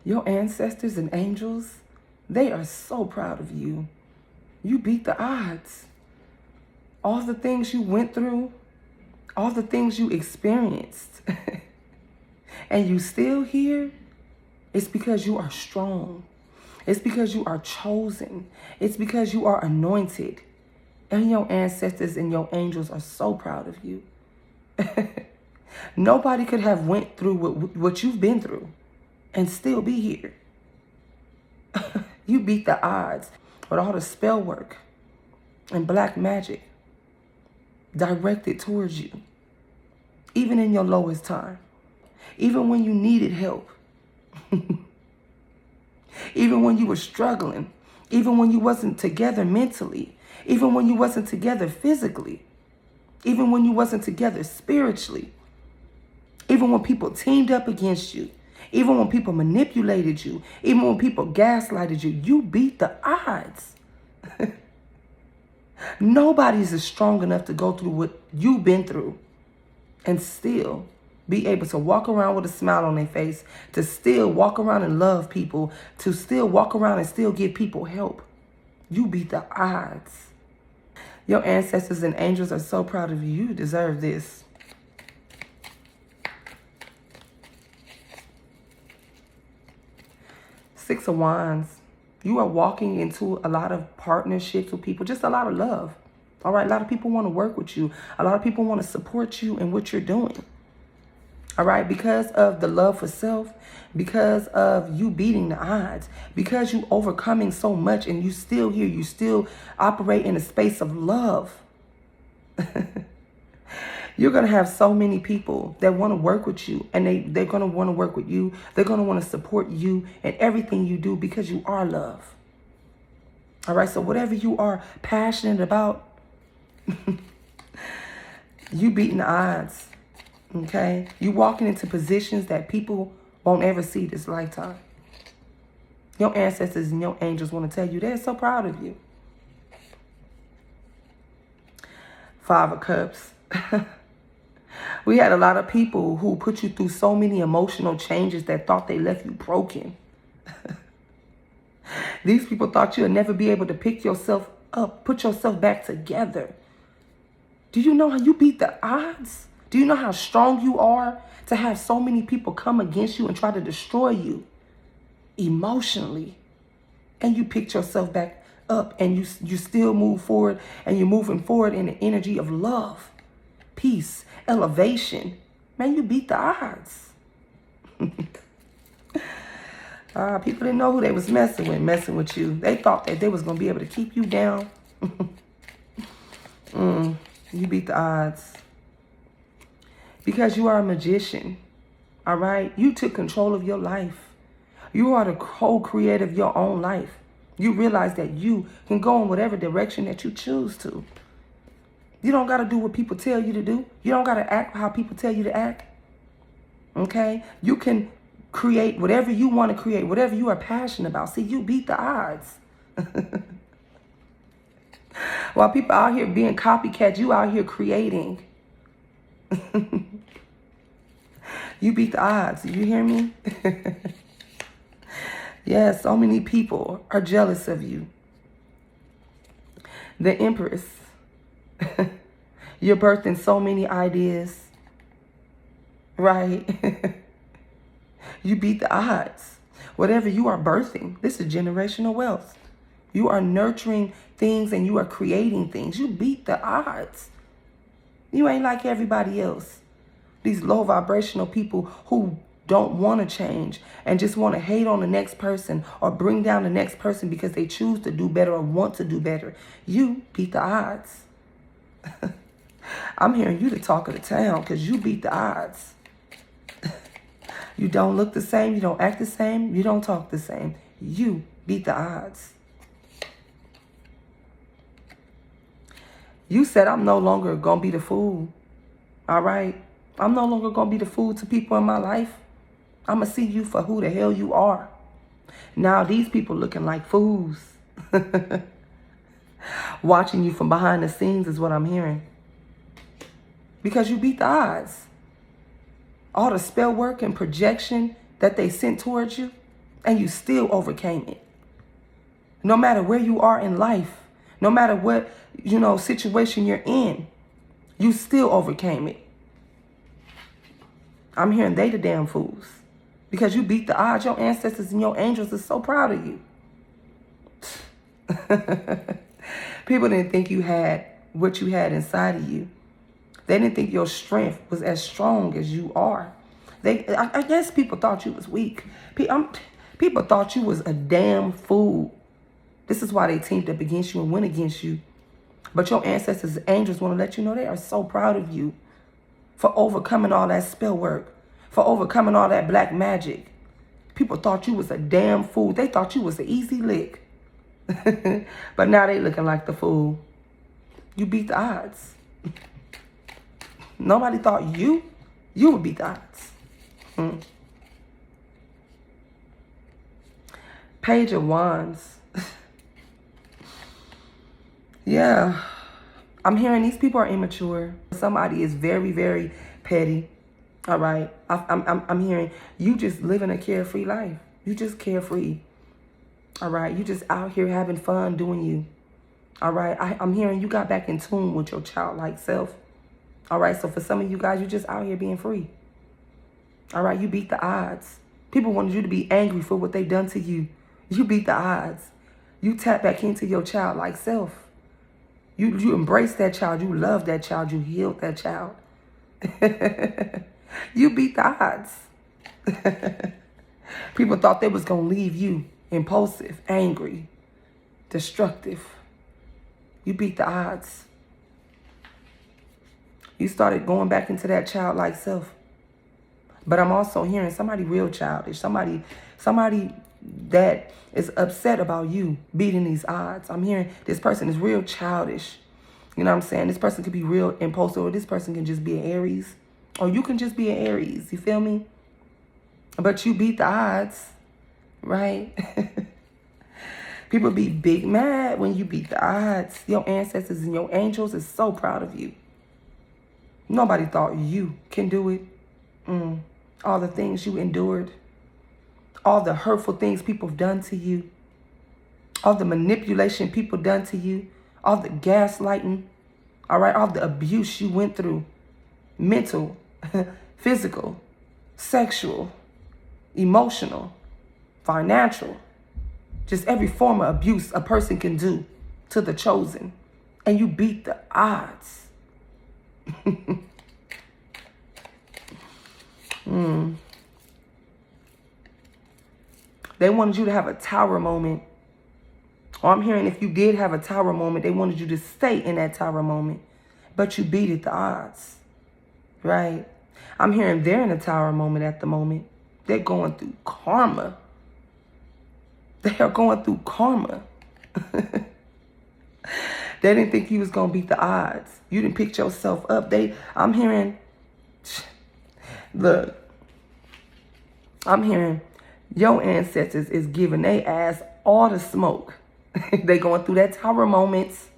Your ancestors and angels, they are so proud of you. You beat the odds. All the things you went through, all the things you experienced, and you still here, it's because you are strong. It's because you are chosen. It's because you are anointed. And your ancestors and your angels are so proud of you. Nobody could have went through what you've been through and still be here. You beat the odds with all the spell work and black magic directed towards you. Even in your lowest time. Even when you needed help. Even when you were struggling. Even when you wasn't together mentally. Even when you wasn't together physically. Even when you wasn't together spiritually. Even when people teamed up against you. Even when people manipulated you. Even when people gaslighted you. You beat the odds. Nobody's as strong enough to go through what you've been through and still be able to walk around with a smile on their face, to still walk around and love people, to still walk around and still give people help. You beat the odds. Your ancestors and angels are so proud of you. You deserve this. Six of Wands. You are walking into a lot of partnerships with people, just a lot of love. All right, a lot of people want to work with you. A lot of people want to support you in what you're doing. All right, because of the love for self, because of you beating the odds, because you overcoming so much and you still here, you still operate in a space of love. You're going to have so many people that want to work with you, and they're going to want to work with you. They're going to want to support you in everything you do because you are love. All right, so whatever you are passionate about, you beating the odds, okay? You walking into positions that people won't ever see this lifetime. Your ancestors and your angels want to tell you they're so proud of you. Five of Cups. We had a lot of people who put you through so many emotional changes that thought they left you broken. These people thought you'll never be able to pick yourself up, put yourself back together. Do you know how you beat the odds? Do you know how strong you are to have so many people come against you and try to destroy you emotionally? And you picked yourself back up and you still move forward, and you're moving forward in the energy of love, peace, elevation. Man, you beat the odds. People didn't know who they was messing with you. They thought that they was going to be able to keep you down. You beat the odds. Because you are a magician. All right? You took control of your life. You are the co-creator of your own life. You realize that you can go in whatever direction that you choose to. You don't got to do what people tell you to do. You don't got to act how people tell you to act. Okay? You can create whatever you want to create, whatever you are passionate about. See, you beat the odds. While people out here being copycats, you out here creating. You beat the odds. You hear me? Yes, so many people are jealous of you. The Empress. You're birthing so many ideas. Right? You beat the odds. Whatever you are birthing, this is generational wealth. You are nurturing things and you are creating things. You beat the odds. You ain't like everybody else. These low vibrational people who don't want to change and just want to hate on the next person or bring down the next person because they choose to do better or want to do better. You beat the odds. I'm hearing you the talk of the town because you beat the odds. You don't look the same. You don't act the same. You don't talk the same. You beat the odds. You said, I'm no longer going to be the fool. All right? I'm no longer going to be the fool to people in my life. I'm going to see you for who the hell you are. Now these people looking like fools. Watching you from behind the scenes is what I'm hearing. Because you beat the odds. All the spell work and projection that they sent towards you, And you still overcame it. No matter where you are in life, no matter what, situation you're in, you still overcame it. I'm hearing they the damn fools. Because you beat the odds. Your ancestors and your angels are so proud of you. People didn't think you had what you had inside of you. They didn't think your strength was as strong as you are. I guess people thought you was weak. People thought you was a damn fool. This is why they teamed up against you and went against you. But your ancestors and angels want to let you know they are so proud of you for overcoming all that spell work, for overcoming all that black magic. People thought you was a damn fool. They thought you was an easy lick. But now they looking like the fool. You beat the odds. Nobody thought you would beat the odds. Page of Wands. Yeah. I'm hearing these people are immature. Somebody is very, very petty. All right. I'm hearing you just living a carefree life. You just carefree. All right. You just out here having fun doing you. All right. I'm hearing you got back in tune with your childlike self. All right. So for some of you guys, you're just out here being free. All right. You beat the odds. People wanted you to be angry for what they've done to you. You beat the odds. You tap back into your childlike self. You embrace that child. You love that child. You healed that child. You beat the odds. People thought they was going to leave you impulsive, angry, destructive. You beat the odds. You started going back into that childlike self. But I'm also hearing somebody real childish. Somebody that is upset about you beating these odds. I'm hearing this person is real childish. You know what I'm saying? This person could be real impulsive, or this person can just be an Aries. Or you can just be an Aries. You feel me? But you beat the odds, right? People be big mad when you beat the odds. Your ancestors and your angels is so proud of you. Nobody thought you can do it. All the things you endured. All the hurtful things people have done to you. All the manipulation people done to you. All the gaslighting. All right. All the abuse you went through. Mental, physical, sexual, emotional, financial. Just every form of abuse a person can do to the chosen. And you beat the odds. They wanted you to have a tower moment. Or I'm hearing if you did have a tower moment, they wanted you to stay in that tower moment. But you beat it, the odds. Right? I'm hearing they're in a tower moment at the moment. They're going through karma. They are going through karma. They didn't think you was going to beat the odds. You didn't pick yourself up. I'm hearing, look, I'm hearing your ancestors is giving their ass all the smoke. They going through that tower moments.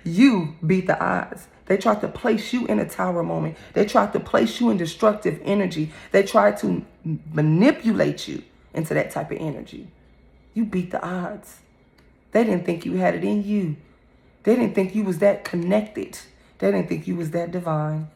You beat the odds. They tried to place you in a tower moment. They tried to place you in destructive energy. They tried to manipulate you into that type of energy. You beat the odds. They didn't think you had it in you. They didn't think you was that connected. They didn't think you was that divine.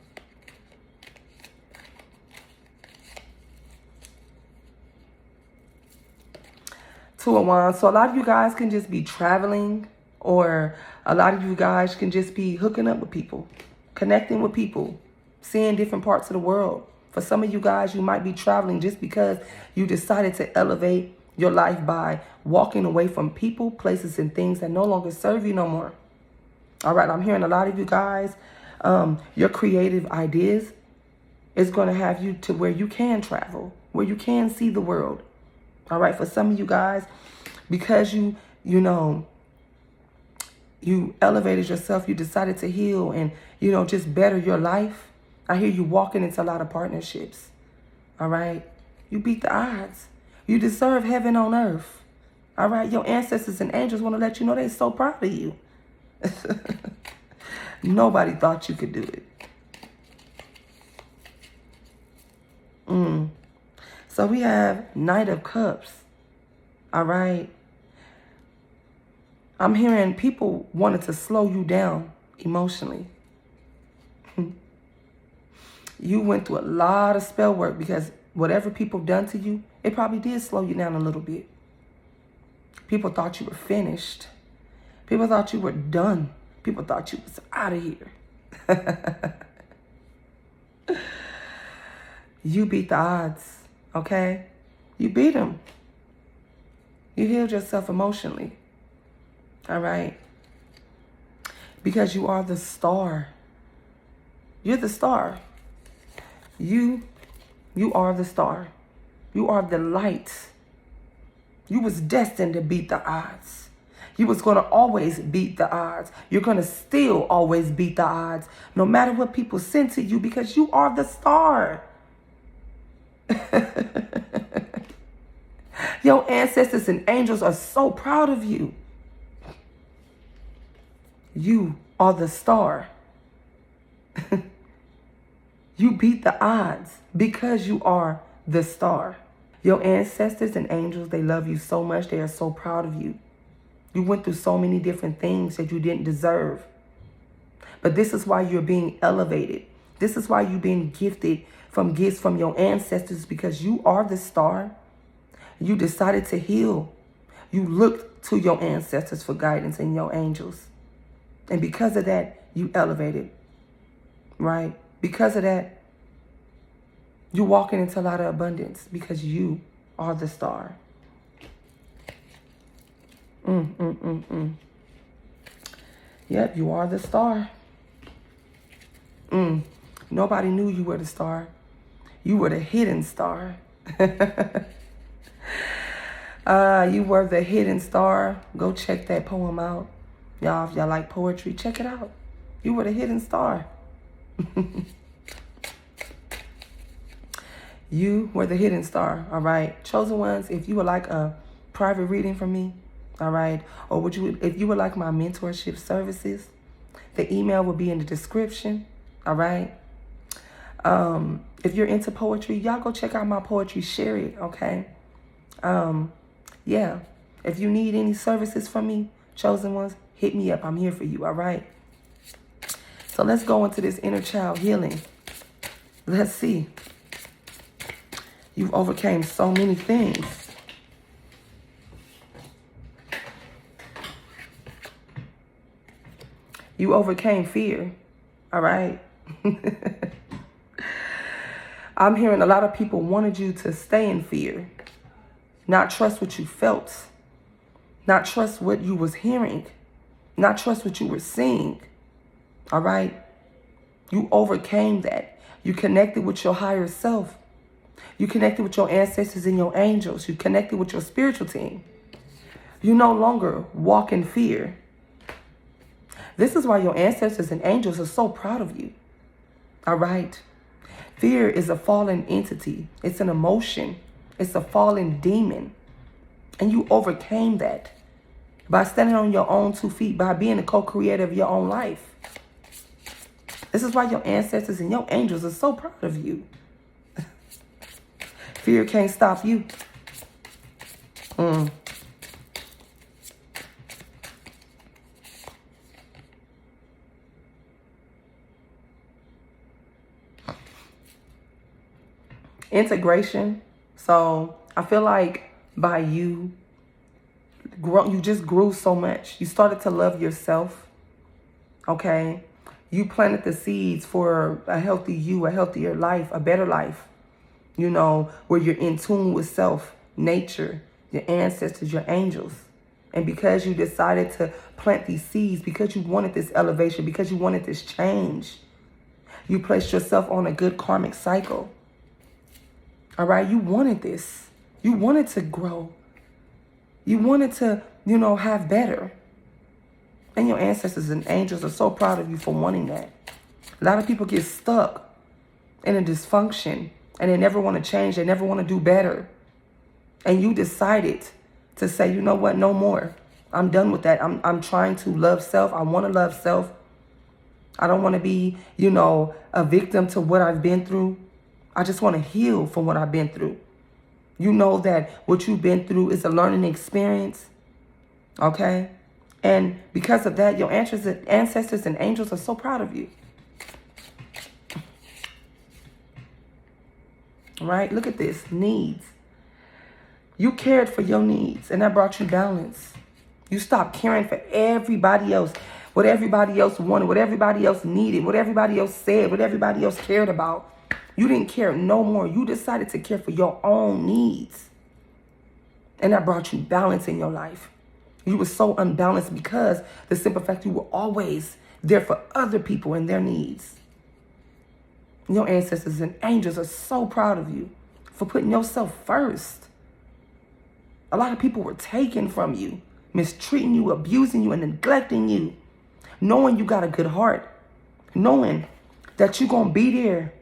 Two of Wands. So a lot of you guys can just be traveling, or a lot of you guys can just be hooking up with people, connecting with people, seeing different parts of the world. For some of you guys, you might be traveling just because you decided to elevate your life by walking away from people, places, and things that no longer serve you no more. All right, I'm hearing a lot of you guys, your creative ideas is going to have you to where you can travel, where you can see the world. All right, for some of you guys, because you elevated yourself, you decided to heal and, just better your life. I hear you walking into a lot of partnerships. All right, you beat the odds. You deserve heaven on earth. All right, your ancestors and angels want to let you know they're so proud of you. Nobody thought you could do it. So we have Knight of Cups. All right. I'm hearing people wanted to slow you down emotionally. You went through a lot of spell work because whatever people done to you, it probably did slow you down a little bit. People thought you were finished. People thought you were done. People thought you was out of here. You beat the odds, okay? You beat them. You healed yourself emotionally, all right? Because you are the star. You're the star. You are the star. You are the light. You was destined to beat the odds. You was going to always beat the odds. You're going to still always beat the odds, no matter what people send to you, because you are the star. Your ancestors and angels are so proud of you. You are the star. You beat the odds because you are the star. Your ancestors and angels, they love you so much. They are so proud of you. You went through so many different things that you didn't deserve. But this is why you're being elevated. This is why you're being gifted from gifts from your ancestors, because you are the star. You decided to heal. You looked to your ancestors for guidance and your angels. And because of that, you elevated, right? Because of that, you're walking into a lot of abundance because you are the star. Yep, you are the star. Nobody knew you were the star. You were the hidden star. You were the hidden star. Go check that poem out. Y'all, if y'all like poetry, check it out. You were the hidden star. You were the hidden star, all right? Chosen ones, if you would like a private reading from me, all right? Or if you would like my mentorship services, the email will be in the description, all right? If you're into poetry, y'all go check out my poetry, share it, okay? Yeah. If you need any services from me, chosen ones, hit me up. I'm here for you, all right? So let's go into this inner child healing. Let's see. You've overcame so many things. You overcame fear, all right? I'm hearing a lot of people wanted you to stay in fear, not trust what you felt, not trust what you was hearing, not trust what you were seeing, all right? You overcame that. You connected with your higher self. You connected with your ancestors and your angels. You connected with your spiritual team. You no longer walk in fear. This is why your ancestors and angels are so proud of you. All right? Fear is a fallen entity. It's an emotion. It's a fallen demon. And you overcame that by standing on your own 2 feet, by being a co-creator of your own life. This is why your ancestors and your angels are so proud of you. Fear can't stop you. Integration. So I feel like by you just grew so much. You started to love yourself. Okay. You planted the seeds for a healthy you, a healthier life, a better life. You know, where you're in tune with self, nature, your ancestors, your angels. And because you decided to plant these seeds, because you wanted this elevation, because you wanted this change, you placed yourself on a good karmic cycle. All right? You wanted this. You wanted to grow. You wanted to, have better. And your ancestors and angels are so proud of you for wanting that. A lot of people get stuck in a dysfunction and they never want to change. They never want to do better. And you decided to say, you know what? No more. I'm done with that. I'm trying to love self. I want to love self. I don't want to be, a victim to what I've been through. I just want to heal from what I've been through. You know that what you've been through is a learning experience. Okay? And because of that, your ancestors and angels are so proud of you. Right? Look at this. Needs. You cared for your needs, and that brought you balance. You stopped caring for everybody else, what everybody else wanted, what everybody else needed, what everybody else said, what everybody else cared about. You didn't care no more. You decided to care for your own needs. And that brought you balance in your life. You were so unbalanced because the simple fact you were always there for other people and their needs. Your ancestors and angels are so proud of you for putting yourself first. A lot of people were taken from you, mistreating you, abusing you, and neglecting you. Knowing you got a good heart. Knowing that you're going to be there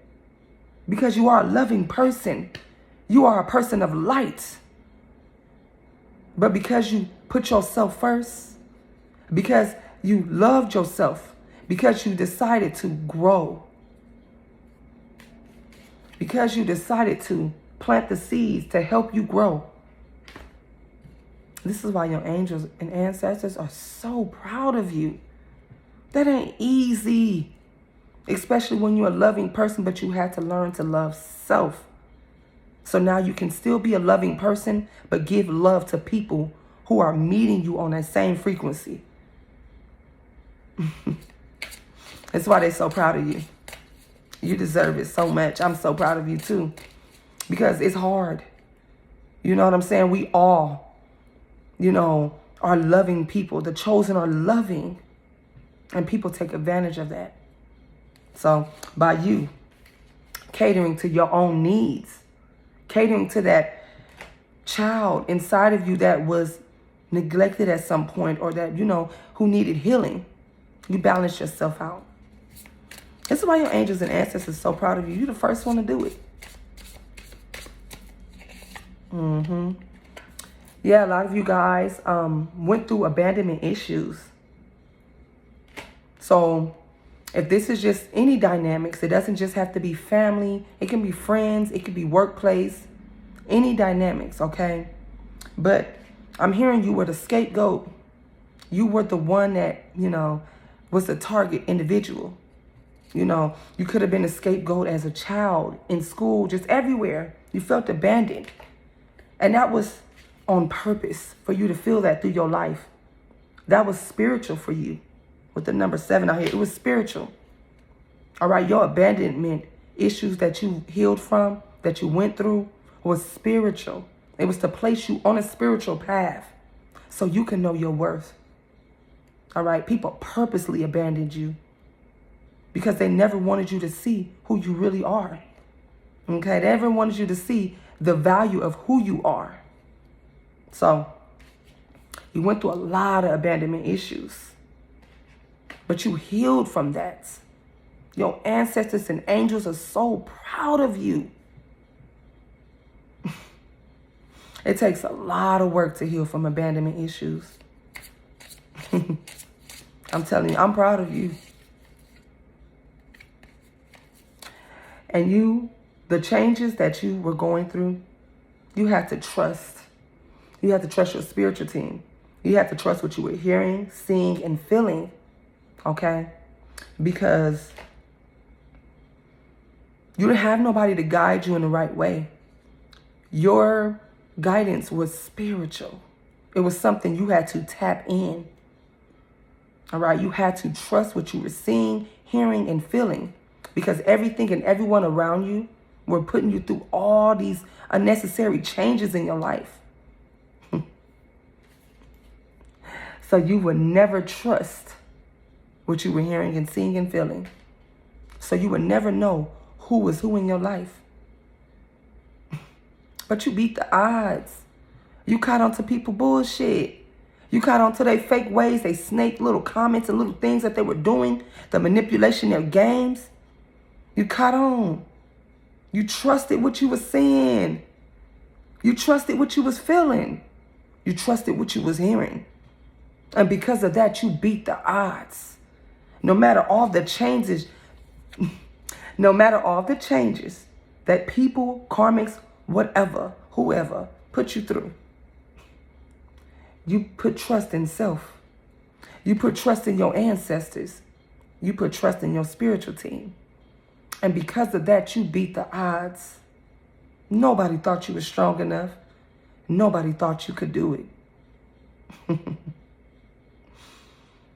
because you are a loving person. You are a person of light. But because you put yourself first, because you loved yourself, because you decided to grow, because you decided to plant the seeds to help you grow. This is why your angels and ancestors are so proud of you. That ain't easy, especially when you're a loving person, but you had to learn to love self. So now you can still be a loving person, but give love to people who are meeting you on that same frequency. That's why they're so proud of you. You deserve it so much. I'm so proud of you too, because it's hard. You know what I'm saying? We all, are loving people. The chosen are loving, and people take advantage of that. So by you catering to your own needs, catering to that child inside of you that was neglected at some point, or that, who needed healing, you balance yourself out. This is why your angels and ancestors are so proud of you. You're the first one to do it. Yeah, a lot of you guys went through abandonment issues. So if this is just any dynamics, it doesn't just have to be family. It can be friends. It could be workplace. Any dynamics, okay? But I'm hearing you were the scapegoat. You were the one that, was the target individual. You could have been a scapegoat as a child, in school, just everywhere. You felt abandoned. And that was on purpose for you to feel that through your life. That was spiritual for you. With the number 7 out here, it was spiritual. All right, your abandonment issues that you healed from, that you went through, was spiritual. It was to place you on a spiritual path so you can know your worth. All right, people purposely abandoned you because they never wanted you to see who you really are. Okay, they never wanted you to see the value of who you are. So you went through a lot of abandonment issues, but you healed from that. Your ancestors and angels are so proud of you. It takes a lot of work to heal from abandonment issues. I'm telling you, I'm proud of you. And the changes that you were going through, you had to trust. You had to trust your spiritual team. You had to trust what you were hearing, seeing, and feeling, okay? Because you didn't have nobody to guide you in the right way. Your guidance was spiritual. It was something you had to tap in. All right, you had to trust what you were seeing, hearing, and feeling, because everything and everyone around you were putting you through all these unnecessary changes in your life. So you would never trust what you were hearing and seeing and feeling. So you would never know who was who in your life. But you beat the odds. You caught on to people bullshit. You caught on to their fake ways, they snake little comments and little things that they were doing, the manipulation of games. You caught on. You trusted what you were seeing. You trusted what you was feeling. You trusted what you was hearing. And because of that, you beat the odds. No matter all the changes, that people, karmics, whatever, whoever put you through. You put trust in self. You put trust in your ancestors. You put trust in your spiritual team. And because of that, you beat the odds. Nobody thought you were strong enough. Nobody thought you could do it.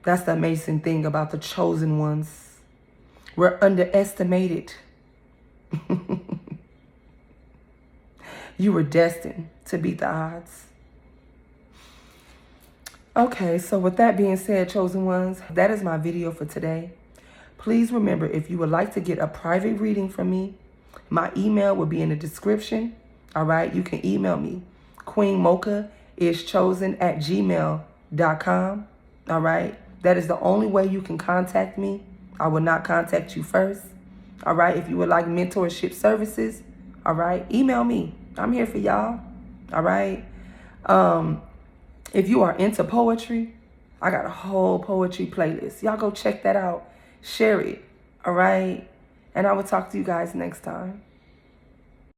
That's the amazing thing about the chosen ones. We're underestimated. You were destined to beat the odds. Okay, so with that being said, chosen ones, that is my video for today. Please remember, if you would like to get a private reading from me, my email will be in the description. All right, you can email me. QueenMocka@gmail.com. All right, that is the only way you can contact me. I will not contact you first. All right, if you would like mentorship services, all right, email me. I'm here for y'all. All right. If you are into poetry, I got a whole poetry playlist. Y'all go check that out. Share it. All right. And I will talk to you guys next time.